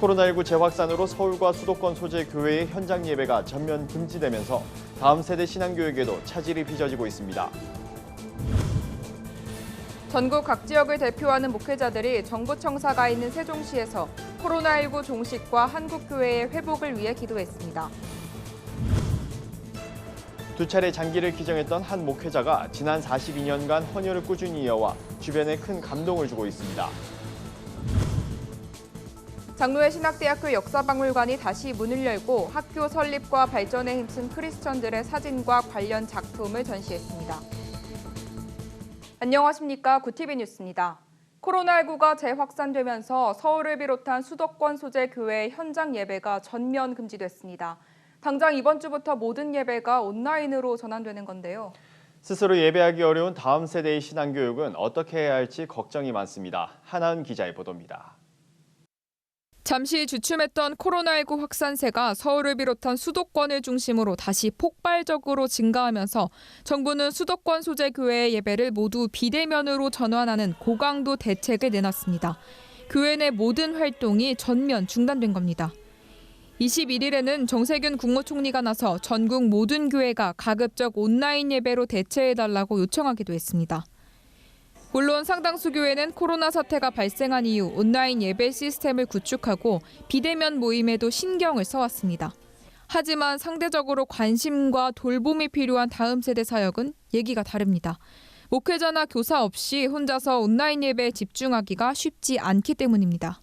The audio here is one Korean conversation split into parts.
코로나19 재확산으로 서울과 수도권 소재 교회의 현장 예배가 전면 금지되면서 다음 세대 신앙교육에도 차질이 빚어지고 있습니다. 전국 각 지역을 대표하는 목회자들이 정부청사가 있는 세종시에서 코로나19 종식과 한국교회의 회복을 위해 기도했습니다. 두 차례 장기를 기증했던 한 목회자가 지난 42년간 헌혈을 꾸준히 이어와 주변에 큰 감동을 주고 있습니다. 장로회 신학대학교 역사박물관이 다시 문을 열고 학교 설립과 발전에 힘쓴 크리스천들의 사진과 관련 작품을 전시했습니다. 안녕하십니까. 구티비 뉴스입니다. 코로나19가 재확산되면서 서울을 비롯한 수도권 소재 교회의 현장 예배가 전면 금지됐습니다. 당장 이번 주부터 모든 예배가 온라인으로 전환되는 건데요. 스스로 예배하기 어려운 다음 세대의 신앙교육은 어떻게 해야 할지 걱정이 많습니다. 하나은 기자의 보도입니다. 잠시 주춤했던 코로나19 확산세가 서울을 비롯한 수도권을 중심으로 다시 폭발적으로 증가하면서 정부는 수도권 소재 교회의 예배를 모두 비대면으로 전환하는 고강도 대책을 내놨습니다. 교회 내 모든 활동이 전면 중단된 겁니다. 21일에는 정세균 국무총리가 나서 전국 모든 교회가 가급적 온라인 예배로 대체해달라고 요청하기도 했습니다. 물론 상당수 교회는 코로나 사태가 발생한 이후 온라인 예배 시스템을 구축하고 비대면 모임에도 신경을 써왔습니다. 하지만 상대적으로 관심과 돌봄이 필요한 다음 세대 사역은 얘기가 다릅니다. 목회자나 교사 없이 혼자서 온라인 예배에 집중하기가 쉽지 않기 때문입니다.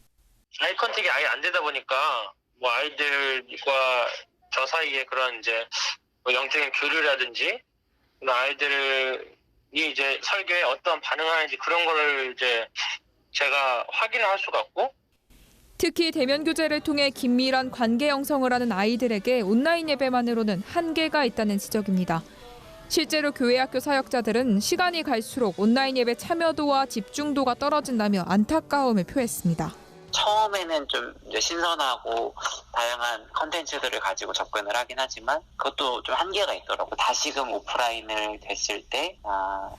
아이 컨택이 아예 안 되다 보니까 아이들과 저 사이에 그런 이제 영적인 교류라든지 아이들이 이제 설교에 어떤 반응하는지 그런 거를 이제 제가 확인을 할 수가 없고, 특히 대면 교제를 통해 긴밀한 관계 형성을 하는 아이들에게 온라인 예배만으로는 한계가 있다는 지적입니다. 실제로 교회 학교 사역자들은 시간이 갈수록 온라인 예배 참여도와 집중도가 떨어진다며 안타까움을 표했습니다. 처음에는 좀 이제 신선하고 다양한 컨텐츠들을 가지고 접근을 하긴 하지만 그것도 좀 한계가 있더라고요. 다시금 오프라인을 됐을 때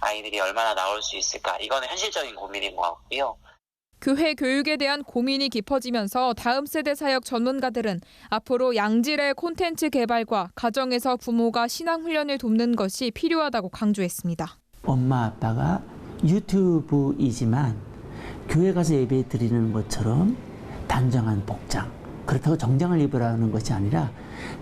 아이들이 얼마나 나올 수 있을까? 이거는 현실적인 고민인 것 같고요. 교회 교육에 대한 고민이 깊어지면서 다음 세대 사역 전문가들은 앞으로 양질의 콘텐츠 개발과 가정에서 부모가 신앙 훈련을 돕는 것이 필요하다고 강조했습니다. 엄마 아빠가 유튜브이지만 교회 가서 예배 드리는 것처럼 단정한 복장, 그렇다고 정장을 입으라는 것이 아니라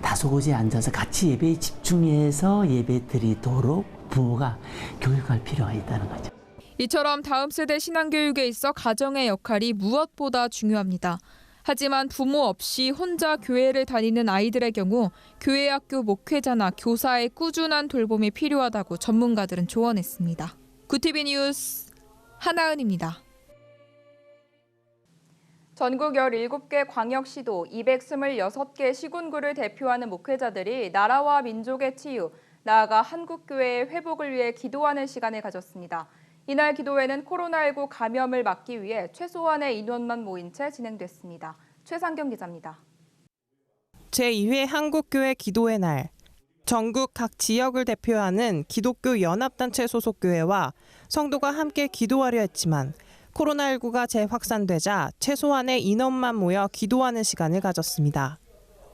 다소곳이 앉아서 같이 예배에 집중해서 예배 드리도록 부모가 교육할 필요가 있다는 거죠. 이처럼 다음 세대 신앙교육에 있어 가정의 역할이 무엇보다 중요합니다. 하지만 부모 없이 혼자 교회를 다니는 아이들의 경우 교회 학교 목회자나 교사의 꾸준한 돌봄이 필요하다고 전문가들은 조언했습니다. 구티비 뉴스 하나은입니다. 전국 17개 광역시도 226개 시군구를 대표하는 목회자들이 나라와 민족의 치유, 나아가 한국교회의 회복을 위해 기도하는 시간을 가졌습니다. 이날 기도회는 코로나19 감염을 막기 위해 최소한의 인원만 모인 채 진행됐습니다. 최상경 기자입니다. 제2회 한국교회 기도회 날, 전국 각 지역을 대표하는 기독교 연합단체 소속 교회와 성도가 함께 기도하려 했지만 코로나19가 재확산되자 최소한의 인원만 모여 기도하는 시간을 가졌습니다.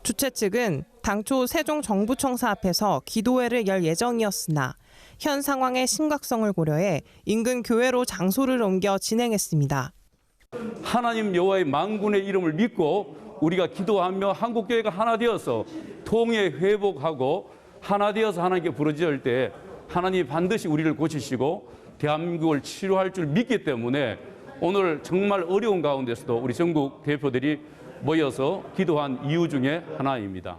주최 측은 당초 세종 정부청사 앞에서 기도회를 열 예정이었으나 현 상황의 심각성을 고려해 인근 교회로 장소를 옮겨 진행했습니다. 하나님 여호와의 만군의 이름을 믿고 우리가 기도하며 한국교회가 하나 되어서 통해 회복하고 하나 되어서 하나님께 부르짖을 때 하나님이 반드시 우리를 고치시고 대한민국을 치료할 줄 믿기 때문에 오늘 정말 어려운 가운데서도 우리 전국 대표들이 모여서 기도한 이유 중에 하나입니다.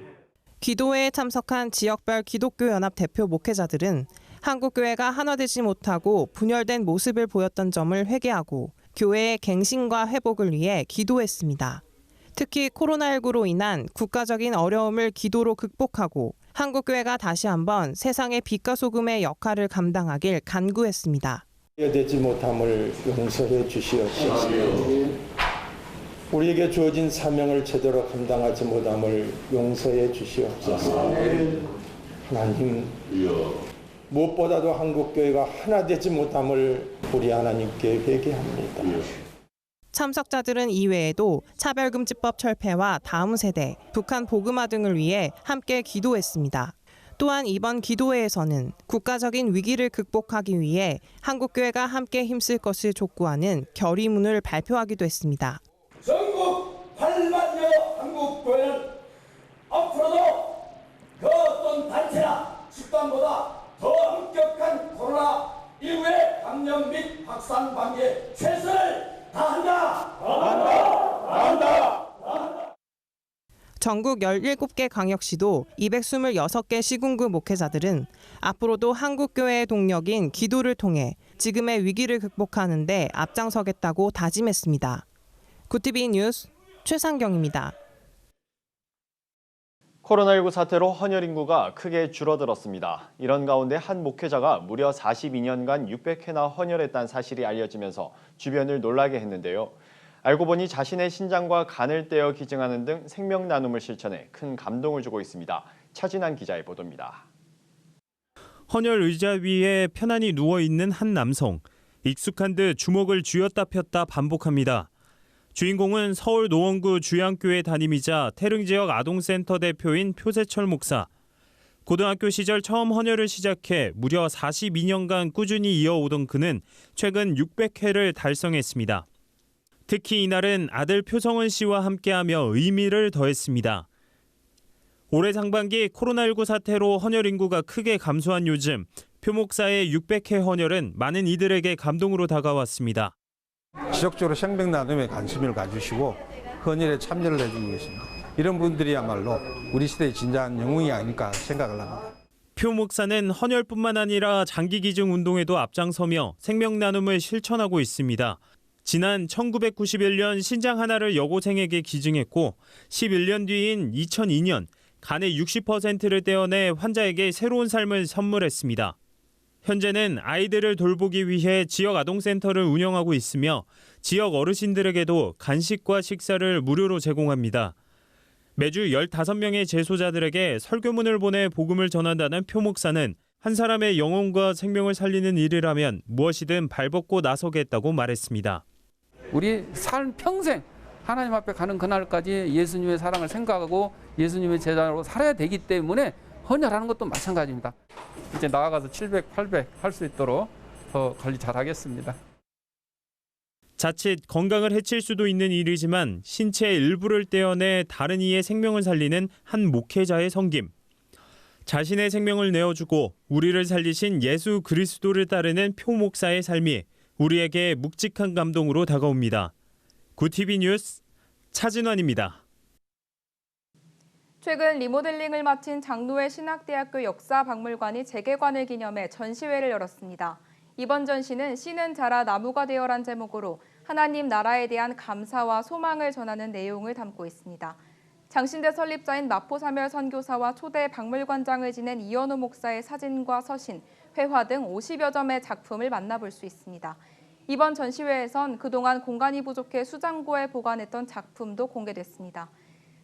기도회에 참석한 지역별 기독교연합 대표 목회자들은 한국교회가 하나되지 못하고 분열된 모습을 보였던 점을 회개하고 교회의 갱신과 회복을 위해 기도했습니다. 특히 코로나19로 인한 국가적인 어려움을 기도로 극복하고 한국교회가 다시 한번 세상의 빛과 소금의 역할을 감당하길 간구했습니다. 되지 못함을 용서해 주시옵소서. 우리에게 주어진 사명을 제대로 감당하지 못함을 용서해 주시옵소서. 하나님, 무엇보다도 한국교회가 하나 되지 못함을 우리 하나님께 회개합니다. 참석자들은 이외에도 차별금지법 철폐와 다음 세대, 북한 복음화 등을 위해 함께 기도했습니다. 또한 이번 기도회에서는 국가적인 위기를 극복하기 위해 한국교회가 함께 힘쓸 것을 촉구하는 결의문을 발표하기도 했습니다. 전국 8만여 한국교회는 앞으로도 그 어떤 단체나 집단보다 더 엄격한 코로나19의 감염 및 확산 방지에 최선을 다한다. 전국 17개 광역시도 226개 시군구 목회자들은 앞으로도 한국교회의 동력인 기도를 통해 지금의 위기를 극복하는 데 앞장서겠다고 다짐했습니다. 구티비 뉴스 최상경입니다. 코로나19 사태로 헌혈 인구가 크게 줄어들었습니다. 이런 가운데 한 목회자가 무려 42년간 600회나 헌혈했다는 사실이 알려지면서 주변을 놀라게 했는데요. 알고 보니 자신의 신장과 간을 떼어 기증하는 등 생명 나눔을 실천해 큰 감동을 주고 있습니다. 차진환 기자의 보도입니다. 헌혈 의자 위에 편안히 누워있는 한 남성. 익숙한 듯 주먹을 쥐었다 폈다 반복합니다. 주인공은 서울 노원구 주양교회 담임이자 태릉 지역 아동센터 대표인 표세철 목사. 고등학교 시절 처음 헌혈을 시작해 무려 42년간 꾸준히 이어오던 그는 최근 600회를 달성했습니다. 특히 이날은 아들 표성은 씨와 함께하며 의미를 더했습니다. 올해 상반기 코로나19 사태로 헌혈 인구가 크게 감소한 요즘 표 목사의 600회 헌혈은 많은 이들에게 감동으로 다가왔습니다. 지속적으로 생명 나눔에 관심을 가주시고 헌혈에 참여를 해주고 계십니다. 이런 분들이야말로 우리 시대의 진정한 영웅이 아닐까 생각을 합니다. 표 목사는 헌혈뿐만 아니라 장기 기증 운동에도 앞장서며 생명 나눔을 실천하고 있습니다. 지난 1991년 신장 하나를 여고생에게 기증했고 11년 뒤인 2002년 간의 60%를 떼어내 환자에게 새로운 삶을 선물했습니다. 현재는 아이들을 돌보기 위해 지역 아동센터를 운영하고 있으며 지역 어르신들에게도 간식과 식사를 무료로 제공합니다. 매주 15명의 재소자들에게 설교문을 보내 복음을 전한다는 표 목사는 한 사람의 영혼과 생명을 살리는 일이라면 무엇이든 발벗고 나서겠다고 말했습니다. 우리 삶 평생 하나님 앞에 가는 그날까지 예수님의 사랑을 생각하고 예수님의 제자로 살아야 되기 때문에 헌혈하는 것도 마찬가지입니다. 이제 나아가서 700, 800 할 수 있도록 더 관리 잘하겠습니다. 자칫 건강을 해칠 수도 있는 일이지만 신체의 일부를 떼어내 다른 이의 생명을 살리는 한 목회자의 섬김. 자신의 생명을 내어주고 우리를 살리신 예수 그리스도를 따르는 표 목사의 삶이 우리에게 묵직한 감동으로 다가옵니다. 구티비 뉴스 차진환입니다. 최근 리모델링을 마친 장로회 신학대학교 역사박물관이 재개관을 기념해 전시회를 열었습니다. 이번 전시는 씨는 자라 나무가 되어란 제목으로 하나님 나라에 대한 감사와 소망을 전하는 내용을 담고 있습니다. 장신대 설립자인 마포사멸 선교사와 초대 박물관장을 지낸 이현우 목사의 사진과 서신, 회화 등 50여 점의 작품을 만나볼 수 있습니다. 이번 전시회에선 그동안 공간이 부족해 수장고에 보관했던 작품도 공개됐습니다.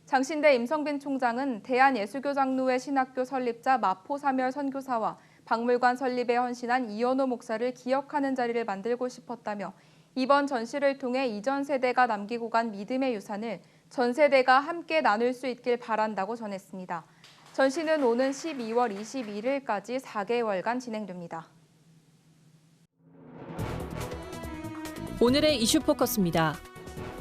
장신대 임성빈 총장은 대한예수교장로회 신학교 설립자 마포사멸 선교사와 박물관 설립에 헌신한 이현우 목사를 기억하는 자리를 만들고 싶었다며 이번 전시를 통해 이전 세대가 남기고 간 믿음의 유산을 전 세대가 함께 나눌 수 있길 바란다고 전했습니다. 전시는 오는 12월 21일까지 4개월간 진행됩니다. 오늘의 이슈 포커스입니다.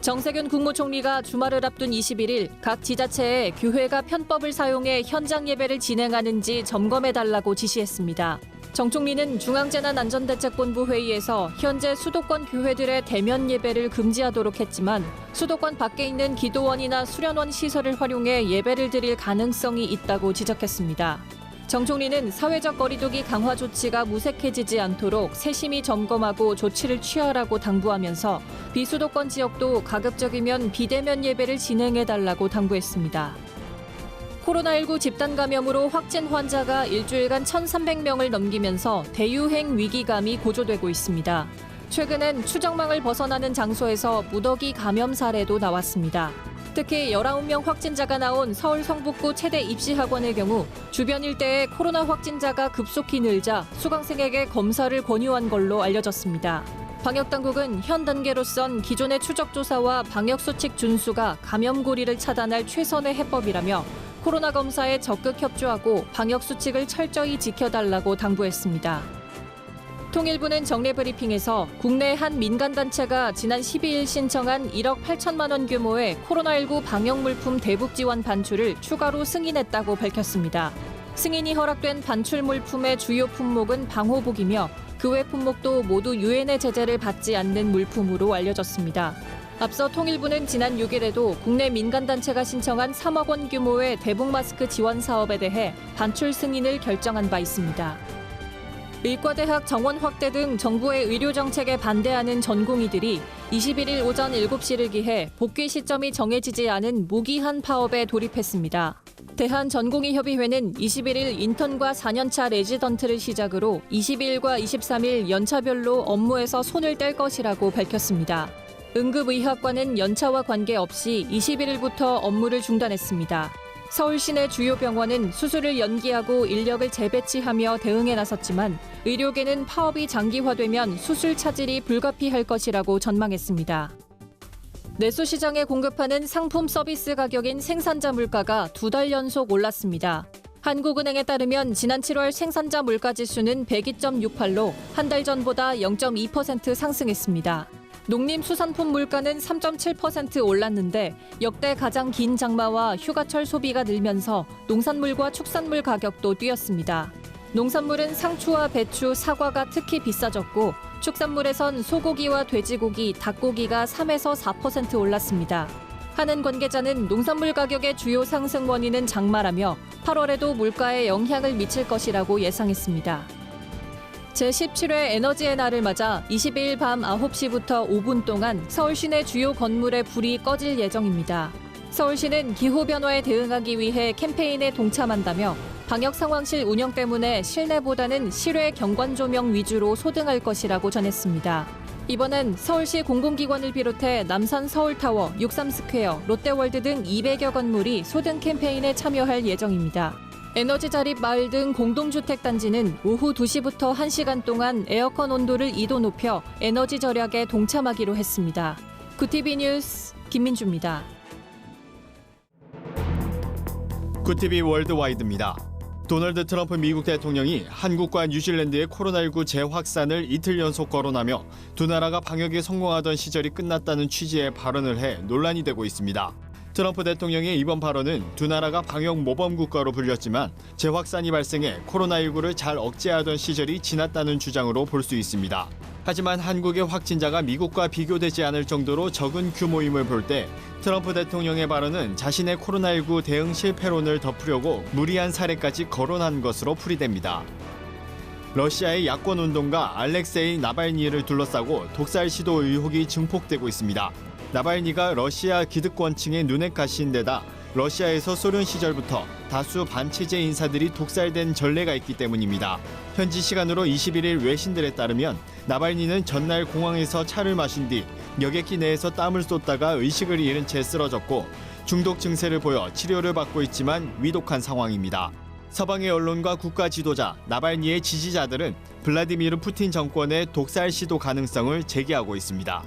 정세균 국무총리가 주말을 앞둔 21일 각 지자체에 교회가 편법을 사용해 현장 예배를 진행하는지 점검해달라고 지시했습니다. 정 총리는 중앙재난안전대책본부 회의에서 현재 수도권 교회들의 대면 예배를 금지하도록 했지만 수도권 밖에 있는 기도원이나 수련원 시설을 활용해 예배를 드릴 가능성이 있다고 지적했습니다. 정 총리는 사회적 거리두기 강화 조치가 무색해지지 않도록 세심히 점검하고 조치를 취하라고 당부하면서 비수도권 지역도 가급적이면 비대면 예배를 진행해달라고 당부했습니다. 코로나19 집단 감염으로 확진 환자가 일주일간 1,300명을 넘기면서 대유행 위기감이 고조되고 있습니다. 최근엔 추정망을 벗어나는 장소에서 무더기 감염 사례도 나왔습니다. 특히 19명 확진자가 나온 서울 성북구 체대 입시학원의 경우 주변 일대에 코로나 확진자가 급속히 늘자 수강생에게 검사를 권유한 걸로 알려졌습니다. 방역당국은 현 단계로선 기존의 추적조사와 방역수칙 준수가 감염고리를 차단할 최선의 해법이라며 코로나 검사에 적극 협조하고 방역수칙을 철저히 지켜달라고 당부했습니다. 통일부는 정례 브리핑에서 국내 한 민간단체가 지난 12일 신청한 1억 8천만 원 규모의 코로나19 방역물품 대북 지원 반출을 추가로 승인했다고 밝혔습니다. 승인이 허락된 반출 물품의 주요 품목은 방호복이며 그 외 품목도 모두 유엔의 제재를 받지 않는 물품으로 알려졌습니다. 앞서 통일부는 지난 6일에도 국내 민간단체가 신청한 3억 원 규모의 대북 마스크 지원 사업에 대해 반출 승인을 결정한 바 있습니다. 의과대학 정원 확대 등 정부의 의료 정책에 반대하는 전공의들이 21일 오전 7시를 기해 복귀 시점이 정해지지 않은 무기한 파업에 돌입했습니다. 대한전공의협의회는 21일 인턴과 4년차 레지던트를 시작으로 22일과 23일 연차별로 업무에서 손을 뗄 것이라고 밝혔습니다. 응급의학과는 연차와 관계없이 21일부터 업무를 중단했습니다. 서울 시내 주요 병원은 수술을 연기하고 인력을 재배치하며 대응에 나섰지만 의료계는 파업이 장기화되면 수술 차질이 불가피할 것이라고 전망했습니다. 내수시장에 공급하는 상품 서비스 가격인 생산자 물가가 2달 연속 올랐습니다. 한국은행에 따르면 지난 7월 생산자 물가지수는 102.68로 한 달 전보다 0.2% 상승했습니다. 농림수산품 물가는 3.7% 올랐는데 역대 가장 긴 장마와 휴가철 소비가 늘면서 농산물과 축산물 가격도 뛰었습니다. 농산물은 상추와 배추, 사과가 특히 비싸졌고 축산물에선 소고기와 돼지고기, 닭고기가 3에서 4% 올랐습니다. 한은 관계자는 농산물 가격의 주요 상승 원인은 장마라며 8월에도 물가에 영향을 미칠 것이라고 예상했습니다. 제17회 에너지의 날을 맞아 22일 밤 9시부터 5분 동안 서울 시내 주요 건물에 불이 꺼질 예정입니다. 서울시는 기후변화에 대응하기 위해 캠페인에 동참한다며 방역상황실 운영 때문에 실내보다는 실외 경관 조명 위주로 소등할 것이라고 전했습니다. 이번엔 서울시 공공기관을 비롯해 남산 서울타워, 63스퀘어, 롯데월드 등 200여 건물이 소등 캠페인에 참여할 예정입니다. 에너지 자립 마을 등 공동주택단지는 오후 2시부터 1시간 동안 에어컨 온도를 2도 높여 에너지 절약에 동참하기로 했습니다. 구티비 뉴스 김민주입니다. 구티비 월드와이드입니다. 도널드 트럼프 미국 대통령이 한국과 뉴질랜드의 코로나19 재확산을 이틀 연속 거론하며 두 나라가 방역에 성공하던 시절이 끝났다는 취지의 발언을 해 논란이 되고 있습니다. 트럼프 대통령의 이번 발언은 두 나라가 방역 모범 국가로 불렸지만 재확산이 발생해 코로나19를 잘 억제하던 시절이 지났다는 주장으로 볼 수 있습니다. 하지만 한국의 확진자가 미국과 비교되지 않을 정도로 적은 규모임을 볼 때 트럼프 대통령의 발언은 자신의 코로나19 대응 실패론을 덮으려고 무리한 사례까지 거론한 것으로 풀이됩니다. 러시아의 야권운동가 알렉세이 나발니를 둘러싸고 독살 시도 의혹이 증폭되고 있습니다. 나발니가 러시아 기득권층의 눈에 가신 데다 러시아에서 소련 시절부터 다수 반체제 인사들이 독살된 전례가 있기 때문입니다. 현지 시간으로 21일 외신들에 따르면 나발니는 전날 공항에서 차를 마신 뒤 여객기 내에서 땀을 쏟다가 의식을 잃은 채 쓰러졌고 중독 증세를 보여 치료를 받고 있지만 위독한 상황입니다. 서방의 언론과 국가 지도자, 나발니의 지지자들은 블라디미르 푸틴 정권의 독살 시도 가능성을 제기하고 있습니다.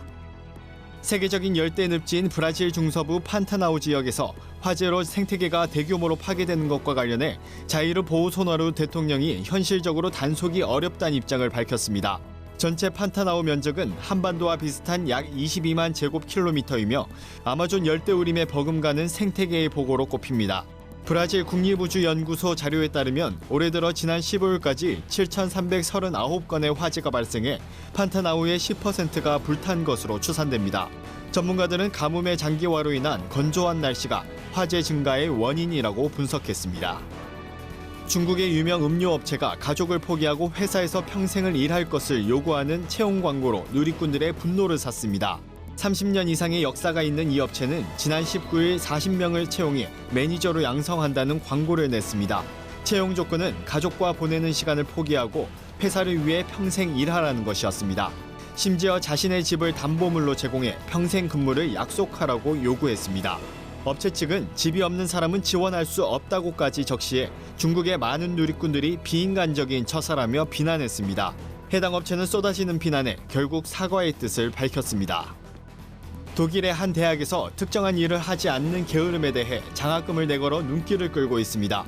세계적인 열대 늪지인 브라질 중서부 판타나우 지역에서 화재로 생태계가 대규모로 파괴되는 것과 관련해 자이르 보우소나루 대통령이 현실적으로 단속이 어렵다는 입장을 밝혔습니다. 전체 판타나우 면적은 한반도와 비슷한 약 22만 제곱킬로미터이며 아마존 열대우림에 버금가는 생태계의 보고로 꼽힙니다. 브라질 국립우주연구소 자료에 따르면 올해 들어 지난 15일까지 7,339건의 화재가 발생해 판타나우의 10%가 불탄 것으로 추산됩니다. 전문가들은 가뭄의 장기화로 인한 건조한 날씨가 화재 증가의 원인이라고 분석했습니다. 중국의 유명 음료업체가 가족을 포기하고 회사에서 평생을 일할 것을 요구하는 채용 광고로 누리꾼들의 분노를 샀습니다. 30년 이상의 역사가 있는 이 업체는 지난 19일 40명을 채용해 매니저로 양성한다는 광고를 냈습니다. 채용 조건은 가족과 보내는 시간을 포기하고 회사를 위해 평생 일하라는 것이었습니다. 심지어 자신의 집을 담보물로 제공해 평생 근무를 약속하라고 요구했습니다. 업체 측은 집이 없는 사람은 지원할 수 없다고까지 적시해 중국의 많은 누리꾼들이 비인간적인 처사라며 비난했습니다. 해당 업체는 쏟아지는 비난에 결국 사과의 뜻을 밝혔습니다. 독일의 한 대학에서 특정한 일을 하지 않는 게으름에 대해 장학금을 내걸어 눈길을 끌고 있습니다.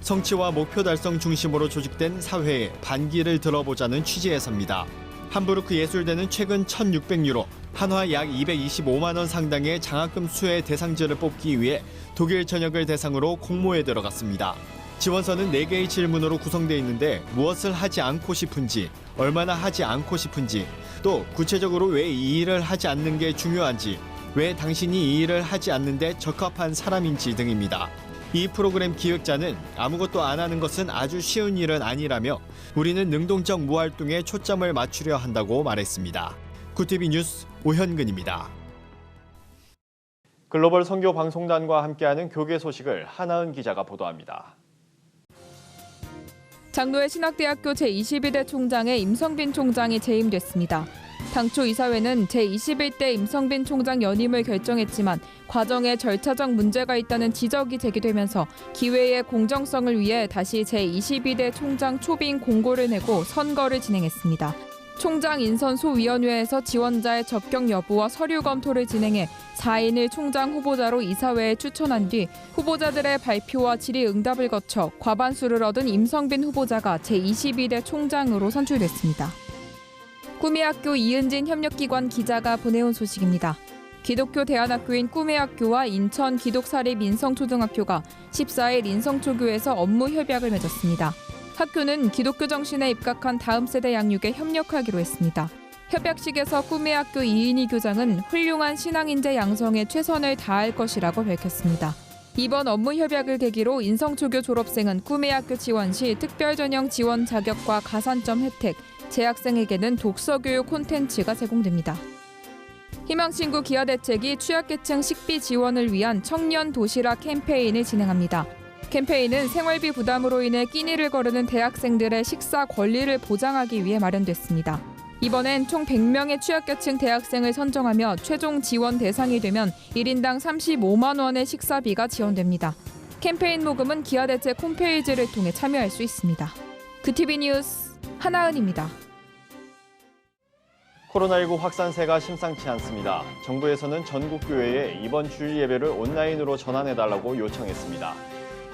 성취와 목표 달성 중심으로 조직된 사회의 반기를 들어보자는 취지에서입니다. 함부르크 예술대는 최근 1,600유로, 한화 약 225만 원 상당의 장학금 수혜 대상자를 뽑기 위해 독일 전역을 대상으로 공모에 들어갔습니다. 지원서는 4개의 질문으로 구성되어 있는데 무엇을 하지 않고 싶은지, 얼마나 하지 않고 싶은지, 또 구체적으로 왜 이 일을 하지 않는 게 중요한지, 왜 당신이 이 일을 하지 않는데 적합한 사람인지 등입니다. 이 프로그램 기획자는 아무것도 안 하는 것은 아주 쉬운 일은 아니라며 우리는 능동적 무활동에 초점을 맞추려 한다고 말했습니다. 구티비 뉴스 오현근입니다. 글로벌 선교 방송단과 함께하는 교계 소식을 하나은 기자가 보도합니다. 장로의 신학대학교 제22대 총장에 임성빈 총장이 재임됐습니다. 당초 이사회는 제21대 임성빈 총장 연임을 결정했지만 과정에 절차적 문제가 있다는 지적이 제기되면서 기회의 공정성을 위해 다시 제22대 총장 초빙 공고를 내고 선거를 진행했습니다. 총장 인선 소위원회에서 지원자의 적격 여부와 서류 검토를 진행해 4인을 총장 후보자로 이사회에 추천한 뒤 후보자들의 발표와 질의응답을 거쳐 과반수를 얻은 임성빈 후보자가 제22대 총장으로 선출됐습니다. 꿈의 학교 이은진 협력기관 기자가 보내온 소식입니다. 기독교 대안학교인 꿈의 학교와 인천 기독사립 인성초등학교가 14일 인성초교에서 업무 협약을 맺었습니다. 학교는 기독교 정신에 입각한 다음 세대 양육에 협력하기로 했습니다. 협약식에서 꿈의 학교 이인희 교장은 훌륭한 신앙인재 양성에 최선을 다할 것이라고 밝혔습니다. 이번 업무 협약을 계기로 인성초교 졸업생은 꿈의 학교 지원 시 특별전형 지원 자격과 가산점 혜택, 재학생에게는 독서교육 콘텐츠가 제공됩니다. 희망친구 기아대책이 취약계층 식비 지원을 위한 청년 도시락 캠페인을 진행합니다. 캠페인은 생활비 부담으로 인해 끼니를 거르는 대학생들의 식사 권리를 보장하기 위해 마련됐습니다. 이번엔 총 100명의 취약계층 대학생을 선정하며 최종 지원 대상이 되면 1인당 35만 원의 식사비가 지원됩니다. 캠페인 모금은 기아대책 홈페이지를 통해 참여할 수 있습니다. 구티비 뉴스 하나은입니다. 코로나19 확산세가 심상치 않습니다. 정부에서는 전국 교회에 이번 주일 예배를 온라인으로 전환해달라고 요청했습니다.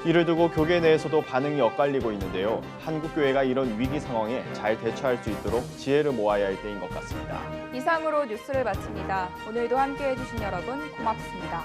이를 두고 교계 내에서도 반응이 엇갈리고 있는데요. 한국교회가 이런 위기 상황에 잘 대처할 수 있도록 지혜를 모아야 할 때인 것 같습니다. 이상으로 뉴스를 마칩니다. 오늘도 함께해 주신 여러분 고맙습니다.